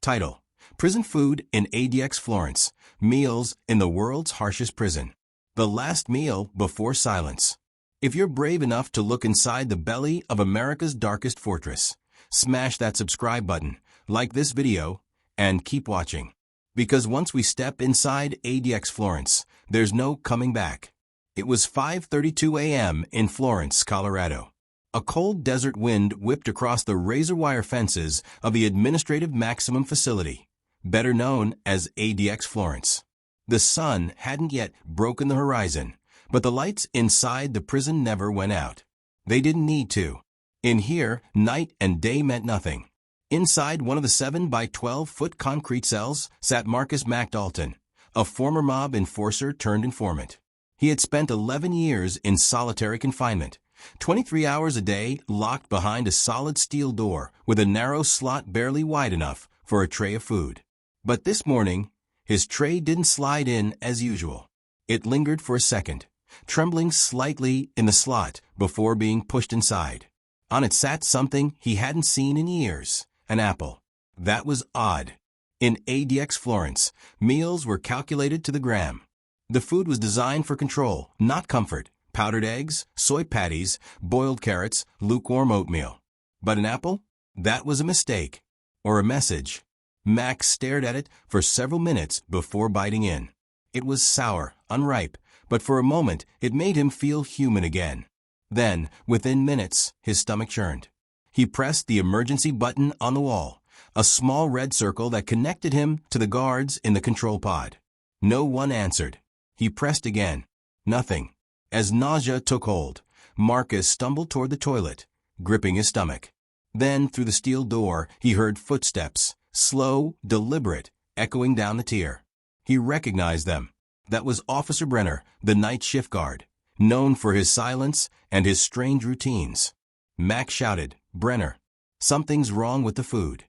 Title: Prison Food in ADX Florence, Meals in the World's Harshest Prison. The last meal before silence. If you're brave enough to look inside the belly of America's darkest fortress, smash that subscribe button, like this video, and keep watching. Because once we step inside ADX Florence, there's no coming back. It was 5:32 a.m. in Florence, Colorado. A cold desert wind whipped across the razor-wire fences of the Administrative Maximum Facility, better known as ADX Florence. The sun hadn't yet broken the horizon, but the lights inside the prison never went out. They didn't need to. In here, night and day meant nothing. Inside one of the 7 by 12-foot concrete cells sat Marcus Mac Dalton, a former mob enforcer turned informant. He had spent 11 years in solitary confinement, 23 hours a day locked behind a solid steel door with a narrow slot barely wide enough for a tray of food. But this morning, his tray didn't slide in as usual. It lingered for a second, trembling slightly in the slot before being pushed inside. On it sat something he hadn't seen in years, an apple. That was odd. In ADX Florence, meals were calculated to the gram. The food was designed for control, not comfort. Powdered eggs, soy patties, boiled carrots, lukewarm oatmeal. But an apple? That was a mistake. Or a message. Max stared at it for several minutes before biting in. It was sour, unripe, but for a moment it made him feel human again. Then, within minutes, his stomach churned. He pressed the emergency button on the wall, a small red circle that connected him to the guards in the control pod. No one answered. He pressed again. Nothing. As nausea took hold, Marcus stumbled toward the toilet, gripping his stomach. Then, through the steel door, he heard footsteps, slow, deliberate, echoing down the tier. He recognized them. That was Officer Brenner, the night shift guard, known for his silence and his strange routines. Mac shouted, "Brenner, something's wrong with the food."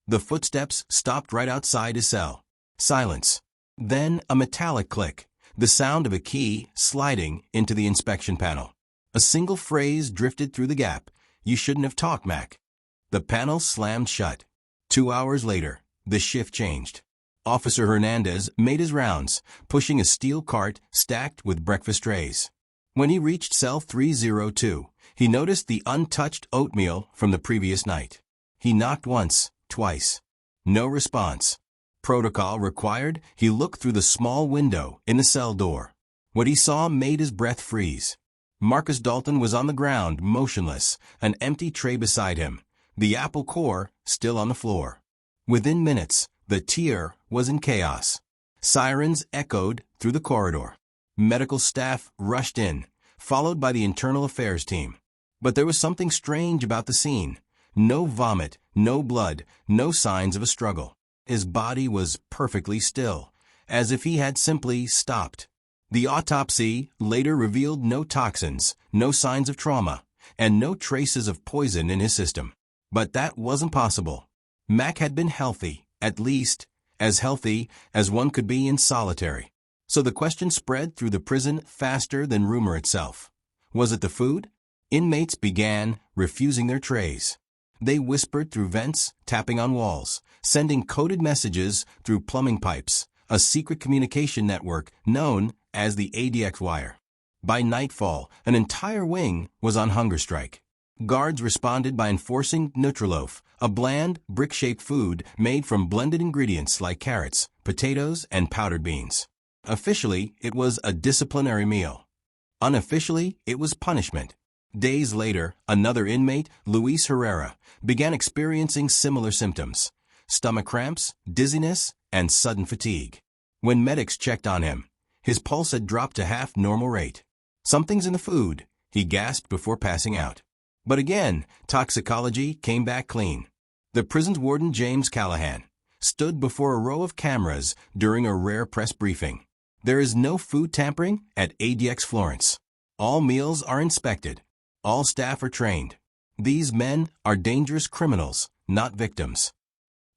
The footsteps stopped right outside his cell. Silence. Then a metallic click. The sound of a key sliding into the inspection panel. A single phrase drifted through the gap. "You shouldn't have talked, Mac." The panel slammed shut. 2 hours later, the shift changed. Officer Hernandez made his rounds, pushing a steel cart stacked with breakfast trays. When he reached cell 302, he noticed the untouched oatmeal from the previous night. He knocked once, twice. No response. Protocol required he look through the small window in the cell door. What he saw made his breath freeze. Marcus Dalton was on the ground, motionless, an empty tray beside him, the apple core still on the floor. Within minutes, the tier was in chaos. Sirens echoed through the corridor. Medical staff rushed in, followed by the internal affairs team. But there was something strange about the scene. No vomit, no blood, no signs of a struggle. His body was perfectly still, as if he had simply stopped. The autopsy later revealed no toxins, no signs of trauma, and no traces of poison in his system. But that wasn't possible. Mac had been healthy, at least as healthy as one could be in solitary. So the question spread through the prison faster than rumor itself. Was it the food? Inmates began refusing their trays. They whispered through vents, tapping on walls, sending coded messages through plumbing pipes, a secret communication network known as the ADX wire. By nightfall, an entire wing was on hunger strike. Guards responded by enforcing Nutriloaf, a bland, brick-shaped food made from blended ingredients like carrots, potatoes, and powdered beans. Officially, it was a disciplinary meal. Unofficially, it was punishment. Days later, another inmate, Luis Herrera, began experiencing similar symptoms: stomach cramps, dizziness, and sudden fatigue. When medics checked on him, his pulse had dropped to half normal rate. "Something's in the food," he gasped before passing out. But again, toxicology came back clean. The prison's warden, James Callahan, stood before a row of cameras during a rare press briefing. "There is no food tampering at ADX Florence. All meals are inspected. All staff are trained. These men are dangerous criminals, not victims."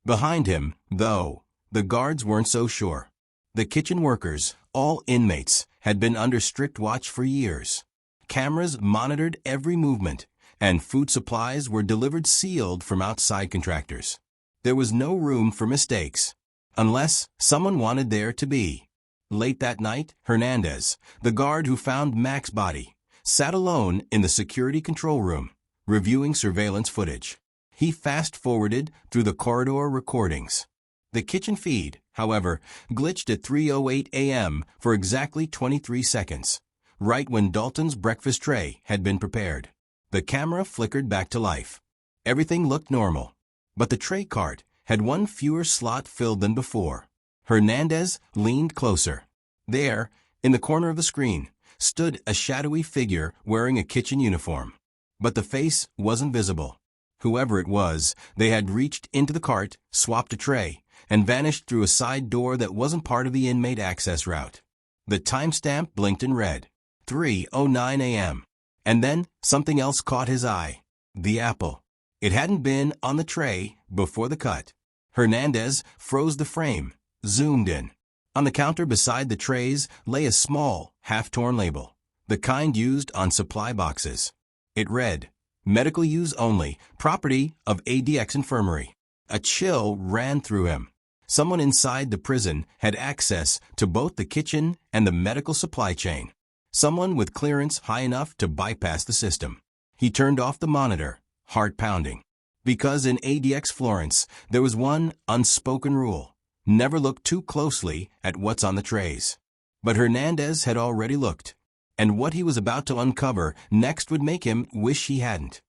Behind him, though, the guards weren't so sure. The kitchen workers, all inmates, had been under strict watch for years. Cameras monitored every movement, and food supplies were delivered sealed from outside contractors. There was no room for mistakes, unless someone wanted there to be. Late that night, Hernandez, the guard who found Mac's body, sat alone in the security control room, reviewing surveillance footage. He fast-forwarded through the corridor recordings. The kitchen feed, however, glitched at 3:08 a.m. for exactly 23 seconds, right when Dalton's breakfast tray had been prepared. The camera flickered back to life. Everything looked normal, but the tray cart had one fewer slot filled than before. Hernandez leaned closer. There, in the corner of the screen, stood a shadowy figure wearing a kitchen uniform. But the face wasn't visible. Whoever it was, they had reached into the cart, swapped a tray, and vanished through a side door that wasn't part of the inmate access route. The timestamp blinked in red. 3:09 a.m. And then something else caught his eye. The apple. It hadn't been on the tray before the cut. Hernandez froze the frame, zoomed in. On the counter beside the trays lay a small, half-torn label, the kind used on supply boxes. It read, "Medical use only, property of ADX Infirmary." A chill ran through him. Someone inside the prison had access to both the kitchen and the medical supply chain. Someone with clearance high enough to bypass the system. He turned off the monitor, heart pounding. Because in ADX Florence, there was one unspoken rule: never look too closely at what's on the trays. But Hernandez had already looked, and what he was about to uncover next would make him wish he hadn't.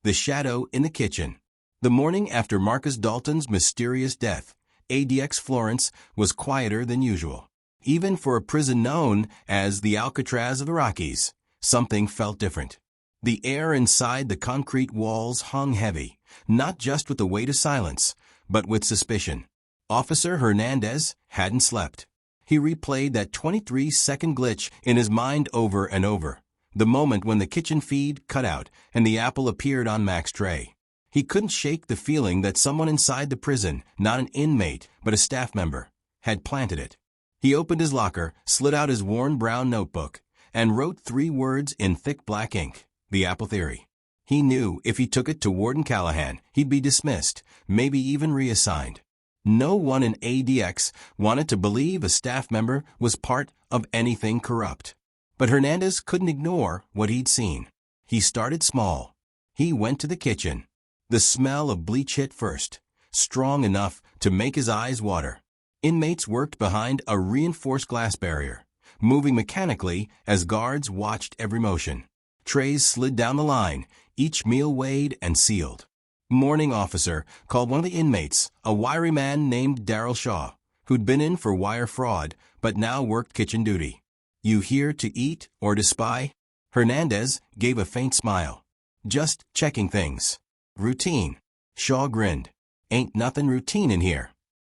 The shadow in the kitchen. The morning after Marcus Dalton's mysterious death, ADX Florence was quieter than usual. Even for a prison known as the Alcatraz of the Rockies, something felt different. The air inside the concrete walls hung heavy, not just with the weight of silence, but with suspicion. Officer Hernandez hadn't slept. He replayed that 23-second glitch in his mind over and over, the moment when the kitchen feed cut out and the apple appeared on Mac's tray. He couldn't shake the feeling that someone inside the prison, not an inmate but a staff member, had planted it. He opened his locker, slid out his worn brown notebook, and wrote 3 words in thick black ink: the apple theory. He knew if he took it to Warden Callahan, he'd be dismissed, maybe even reassigned. No one in ADX wanted to believe a staff member was part of anything corrupt. But Hernandez couldn't ignore what he'd seen. He started small. He went to the kitchen. The smell of bleach hit first, strong enough to make his eyes water. Inmates worked behind a reinforced glass barrier, moving mechanically as guards watched every motion. Trays slid down the line, each meal weighed and sealed. Morning officer called one of the inmates, a wiry man named Daryl Shaw, who'd been in for wire fraud but now worked kitchen duty. "You here to eat or to spy?" Hernandez gave a faint smile. "Just checking things." "Routine." Shaw grinned. "Ain't nothing routine in here."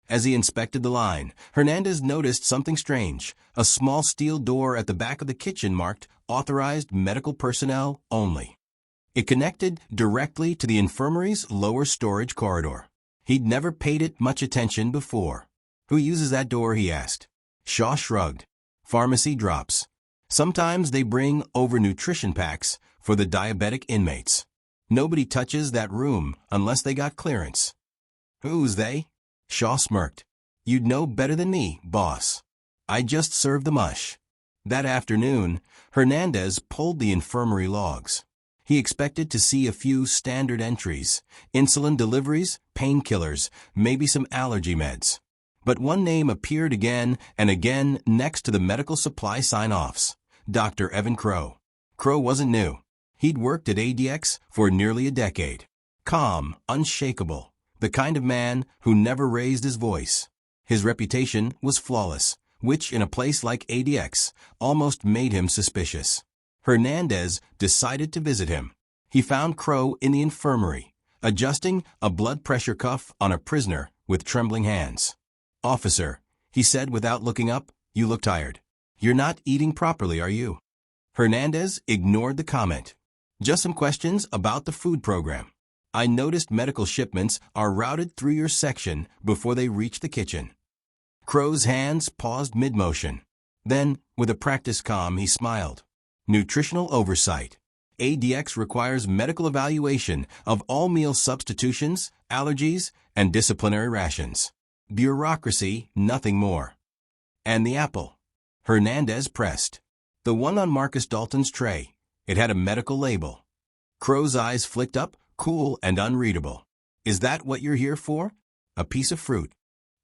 As he inspected the line, Hernandez noticed something strange: a small steel door at the back of the kitchen marked "Authorized Medical Personnel Only." It connected directly to the infirmary's lower storage corridor. He'd never paid it much attention before. "Who uses that door?" he asked. Shaw shrugged. "Pharmacy drops. Sometimes they bring over nutrition packs for the diabetic inmates. Nobody touches that room unless they got clearance." "Who's they?" Shaw smirked. "You'd know better than me, boss. I just serve the mush." That afternoon, Hernandez pulled the infirmary logs. He expected to see a few standard entries: insulin deliveries, painkillers, maybe some allergy meds. But one name appeared again and again next to the medical supply sign-offs: Dr. Evan Crow. Crow wasn't new. He'd worked at ADX for nearly a decade. Calm, unshakable, the kind of man who never raised his voice. His reputation was flawless, which in a place like ADX almost made him suspicious. Hernandez decided to visit him. He found Crow in the infirmary, adjusting a blood pressure cuff on a prisoner with trembling hands. "Officer," he said without looking up, "you look tired. You're not eating properly, are you?" Hernandez ignored the comment. "Just some questions about the food program. I noticed medical shipments are routed through your section before they reach the kitchen." Crow's hands paused mid-motion. Then, with a practiced calm, he smiled. "Nutritional oversight. ADX requires medical evaluation of all meal substitutions, allergies, and disciplinary rations. Bureaucracy, nothing more. And the apple. Hernandez pressed. The one on Marcus Dalton's tray. It had a medical label. Crow's eyes flicked up, cool and unreadable. Is that what you're here for? A piece of fruit.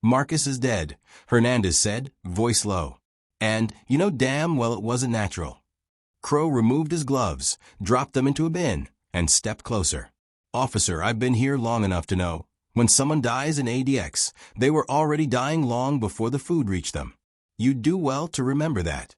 Marcus is dead, Hernandez said, voice low. And you know damn well it wasn't natural. Crow removed his gloves, dropped them into a bin, and stepped closer. Officer, I've been here long enough to know. When someone dies in ADX, they were already dying long before the food reached them. You'd do well to remember that.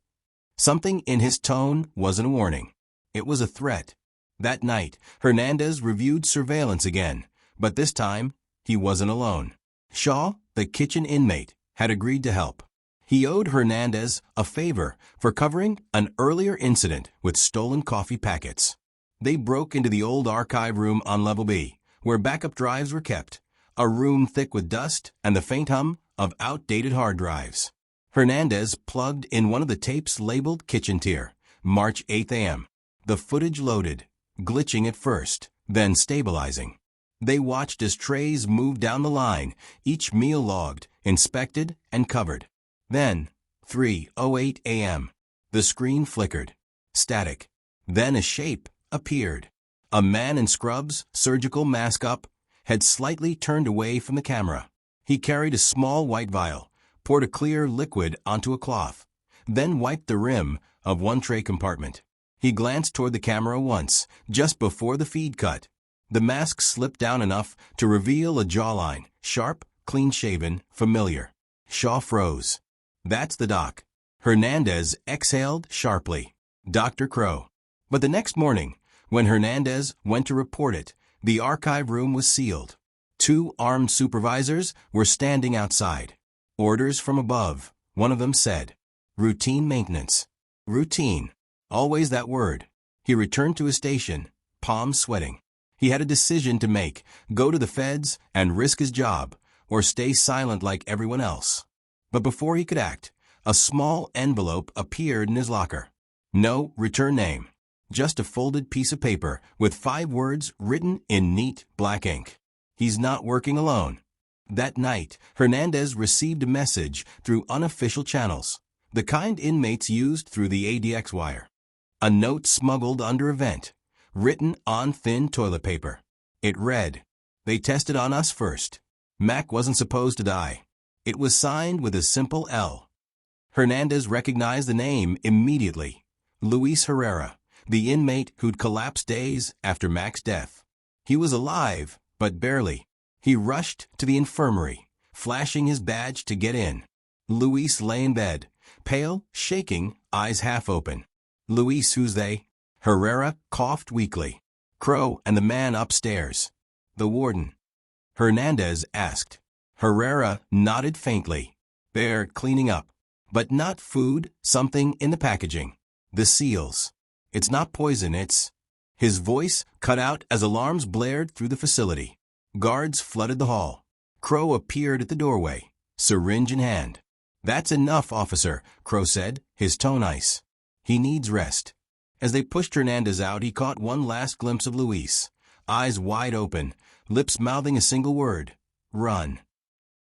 Something in his tone wasn't a warning. It was a threat. That night, Hernandez reviewed surveillance again, but this time, he wasn't alone. Shaw, the kitchen inmate, had agreed to help. He owed Hernandez a favor for covering an earlier incident with stolen coffee packets. They broke into the old archive room on Level B, where backup drives were kept, a room thick with dust and the faint hum of outdated hard drives. Hernandez plugged in one of the tapes labeled Kitchen Tier, March 8 a.m. The footage loaded, glitching at first, then stabilizing. They watched as trays moved down the line, each meal logged, inspected, and covered. Then, 3:08 a.m. The screen flickered. Static. Then a shape appeared. A man in scrubs, surgical mask up, had slightly turned away from the camera. He carried a small white vial, poured a clear liquid onto a cloth, then wiped the rim of one tray compartment. He glanced toward the camera once, just before the feed cut. The mask slipped down enough to reveal a jawline, sharp, clean-shaven, familiar. Shaw froze. That's the doc. Hernandez exhaled sharply. Dr. Crow. But the next morning, when Hernandez went to report it, the archive room was sealed. 2 armed supervisors were standing outside. Orders from above, one of them said. Routine maintenance. Routine. Always that word. He returned to his station, palms sweating. He had a decision to make, go to the feds and risk his job, or stay silent like everyone else. But before he could act, a small envelope appeared in his locker. No return name. Just a folded piece of paper with 5 words written in neat black ink. He's not working alone. That night, Hernandez received a message through unofficial channels, the kind inmates used through the ADX wire. A note smuggled under a vent, written on thin toilet paper. It read, "They tested on us first. Mac wasn't supposed to die." It was signed with a simple L. Hernandez recognized the name immediately. Luis Herrera, the inmate who'd collapsed days after Mac's death. He was alive, but barely. He rushed to the infirmary, flashing his badge to get in. Luis lay in bed, pale, shaking, eyes half open. "Luis, who's they?" Herrera coughed weakly. "Crow and the man upstairs." "The warden?" Hernandez asked. Herrera nodded faintly. "They're cleaning up. But not food, something in the packaging. The seals. It's not poison, it's..." His voice cut out as alarms blared through the facility. Guards flooded the hall. Crow appeared at the doorway, syringe in hand. "That's enough, officer," Crow said, his tone ice. "He needs rest." As they pushed Hernandez out, he caught one last glimpse of Luis, eyes wide open, lips mouthing a single word, "Run."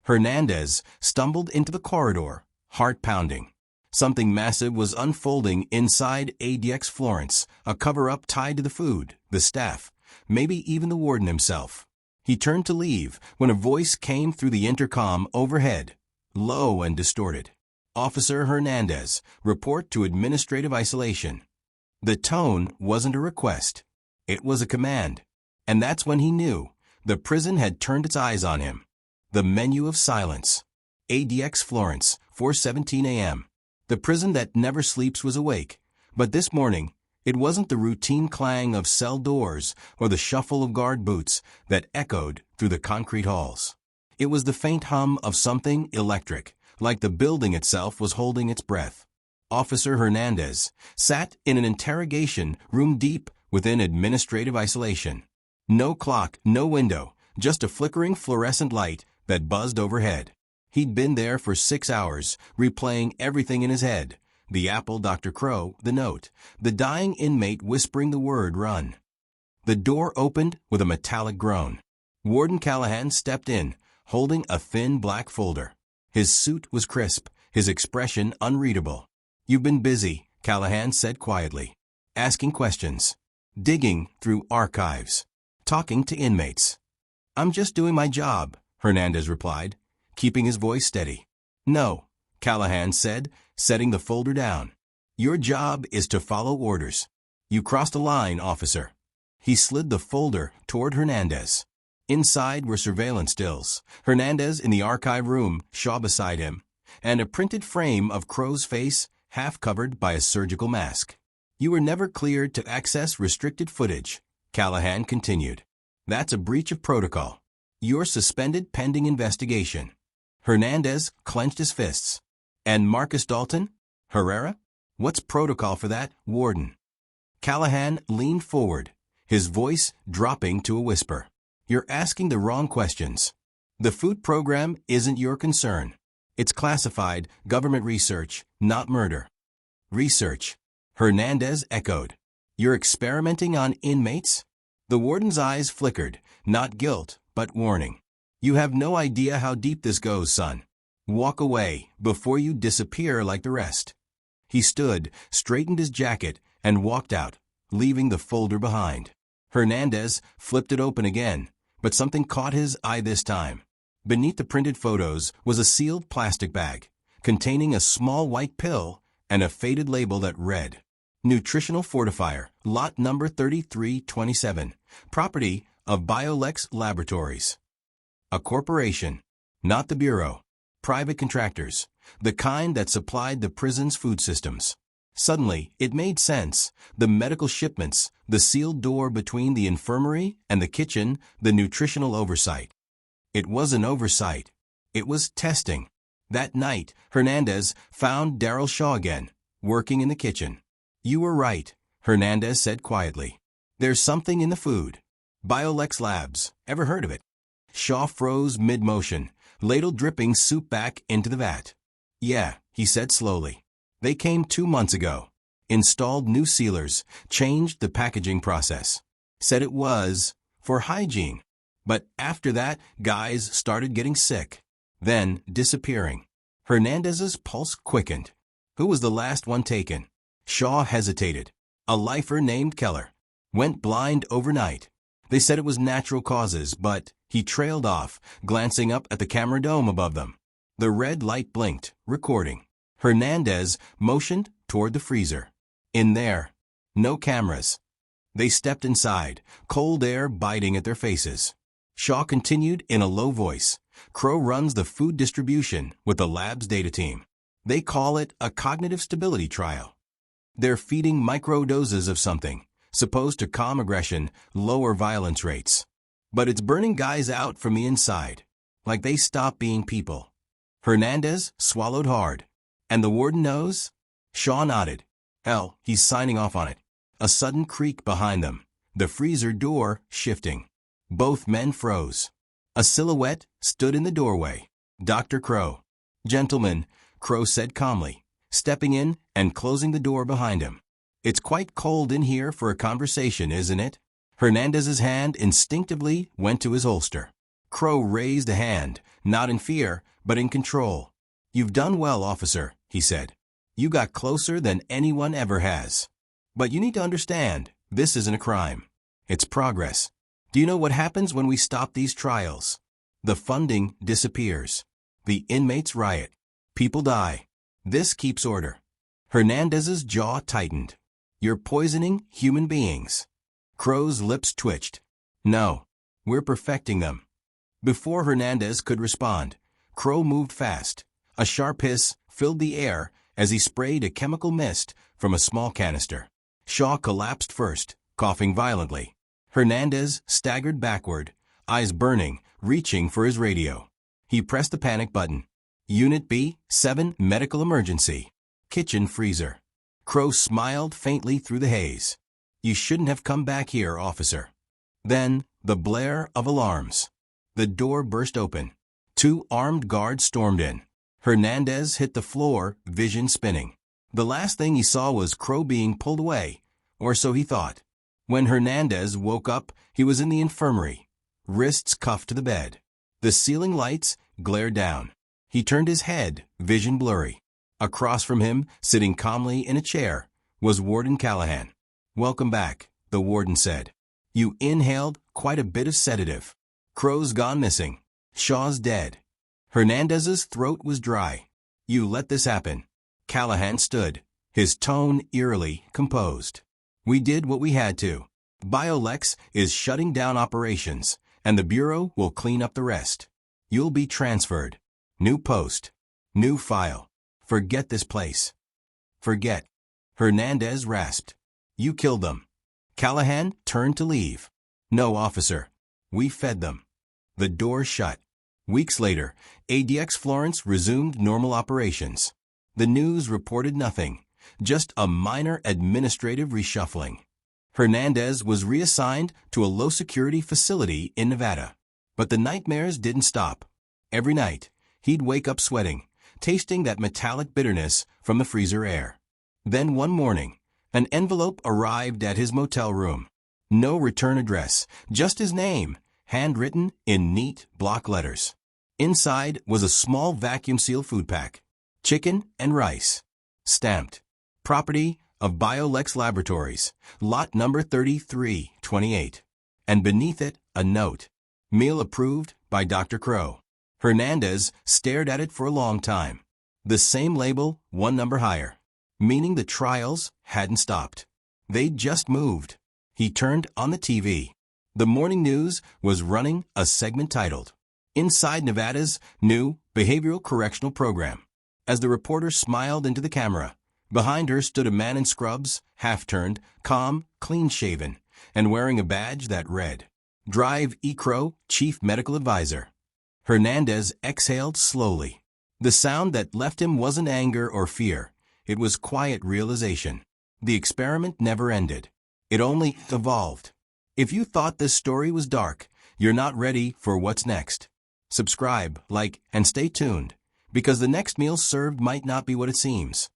Hernandez stumbled into the corridor, heart pounding. Something massive was unfolding inside ADX Florence, a cover-up tied to the food, the staff, maybe even the warden himself. He turned to leave when a voice came through the intercom overhead, low and distorted. "Officer Hernandez, report to administrative isolation." The tone wasn't a request. It was a command. And that's when he knew the prison had turned its eyes on him. The menu of silence. ADX Florence, 4:17 a.m. The prison that never sleeps was awake, but this morning, it wasn't the routine clang of cell doors or the shuffle of guard boots that echoed through the concrete halls. It was the faint hum of something electric, like the building itself was holding its breath. Officer Hernandez sat in an interrogation room deep within administrative isolation. No clock, no window, just a flickering fluorescent light that buzzed overhead. He'd been there for 6 hours, replaying everything in his head, the apple Dr. Crow, the note, the dying inmate whispering the word run. The door opened with a metallic groan. Warden Callahan stepped in, holding a thin black folder. His suit was crisp, his expression unreadable. "You've been busy," Callahan said quietly. "Asking questions. Digging through archives. Talking to inmates." "I'm just doing my job," Hernandez replied, keeping his voice steady. "No," Callahan said, setting the folder down. "Your job is to follow orders. You crossed a line, officer." He slid the folder toward Hernandez. Inside were surveillance stills, Hernandez in the archive room, Shaw beside him, and a printed frame of Crow's face half covered by a surgical mask. "You were never cleared to access restricted footage," Callahan continued. "That's a breach of protocol. You're suspended pending investigation." Hernandez clenched his fists. "And Marcus Dalton? Herrera? What's protocol for that, Warden?" Callahan leaned forward, his voice dropping to a whisper. "You're asking the wrong questions. The food program isn't your concern. It's classified government research, not murder." "Research," Hernandez echoed. "You're experimenting on inmates?" The warden's eyes flickered, not guilt, but warning. "You have no idea how deep this goes, son. Walk away before you disappear like the rest." He stood, straightened his jacket, and walked out, leaving the folder behind. Hernandez flipped it open again, but something caught his eye this time. Beneath the printed photos was a sealed plastic bag, containing a small white pill and a faded label that read, "Nutritional Fortifier, Lot Number 3327, property of Biolex Laboratories. A corporation, not the Bureau. Private contractors, the kind that supplied the prison's food systems." Suddenly, it made sense. The medical shipments, the sealed door between the infirmary and the kitchen, the nutritional oversight. It wasn't oversight. It was testing. That night, Hernandez found Daryl Shaw again, working in the kitchen. "You were right," Hernandez said quietly. "There's something in the food. Biolex Labs. Ever heard of it?" Shaw froze mid-motion, ladle dripping soup back into the vat. "Yeah," he said slowly. "They came 2 months ago. Installed new sealers, changed the packaging process. Said it was for hygiene. But after that, guys started getting sick. Then disappearing." Hernandez's pulse quickened. "Who was the last one taken?" Shaw hesitated. "A lifer named Keller. Went blind overnight. They said it was natural causes, but..." He trailed off, glancing up at the camera dome above them. The red light blinked, recording. Hernandez motioned toward the freezer. "In there. No cameras." They stepped inside, cold air biting at their faces. Shaw continued in a low voice. "Crow runs the food distribution with the lab's data team. They call it a cognitive stability trial. They're feeding microdoses of something, supposed to calm aggression, lower violence rates. But it's burning guys out from the inside, like they stop being people." Hernandez swallowed hard. "And the warden knows?" Shaw nodded. "Hell, he's signing off on it." A sudden creak behind them, the freezer door shifting. Both men froze. A silhouette stood in the doorway. Dr. Crow. "Gentlemen," Crow said calmly, stepping in and closing the door behind him. "It's quite cold in here for a conversation, isn't it?" Hernandez's hand instinctively went to his holster. Crow raised a hand, not in fear, but in control. "You've done well, officer," he said. "You got closer than anyone ever has. But you need to understand, this isn't a crime. It's progress. Do you know what happens when we stop these trials? The funding disappears. The inmates riot. People die. This keeps order." Hernandez's jaw tightened. "You're poisoning human beings." Crow's lips twitched. "No, we're perfecting them." Before Hernandez could respond, Crow moved fast. A sharp hiss filled the air as he sprayed a chemical mist from a small canister. Shaw collapsed first, coughing violently. Hernandez staggered backward, eyes burning, reaching for his radio. He pressed the panic button. "Unit B, 7, medical emergency. Kitchen freezer." Crow smiled faintly through the haze. "You shouldn't have come back here, officer." Then, the blare of alarms. The door burst open. 2 armed guards stormed in. Hernandez hit the floor, vision spinning. The last thing he saw was Crow being pulled away, or so he thought. When Hernandez woke up, he was in the infirmary, wrists cuffed to the bed. The ceiling lights glared down. He turned his head, vision blurry. Across from him, sitting calmly in a chair, was Warden Callahan. "Welcome back," the warden said. "You inhaled quite a bit of sedative. Crow's gone missing. Shaw's dead. Hernandez's throat was dry. You let this happen." Callahan stood, his tone eerily composed. "We did what we had to. BioLex is shutting down operations, and the Bureau will clean up the rest. You'll be transferred. New post. New file. Forget this place." "Forget." Hernandez rasped. "You killed them." Callahan turned to leave. "No, officer. We fed them." The door shut. Weeks later, ADX Florence resumed normal operations. The news reported nothing, just a minor administrative reshuffling. Hernandez was reassigned to a low-security facility in Nevada. But the nightmares didn't stop. Every night, he'd wake up sweating, tasting that metallic bitterness from the freezer air. Then one morning, an envelope arrived at his motel room. No return address, just his name, handwritten in neat block letters. Inside was a small vacuum-sealed food pack, chicken and rice, stamped, "Property of BioLex Laboratories, lot number 3328." And beneath it, a note, "Meal approved by Dr. Crow." Hernandez stared at it for a long time. The same label, one number higher, meaning the trials hadn't stopped. They'd just moved. He turned on the TV. The morning news was running a segment titled, "Inside Nevada's New Behavioral Correctional Program." As the reporter smiled into the camera, behind her stood a man in scrubs, half-turned, calm, clean-shaven, and wearing a badge that read, "Drive E. Crow, Chief Medical Advisor." Hernandez exhaled slowly. The sound that left him wasn't anger or fear. It was quiet realization. The experiment never ended. It only evolved. If you thought this story was dark, you're not ready for what's next. Subscribe, like, and stay tuned, because the next meal served might not be what it seems.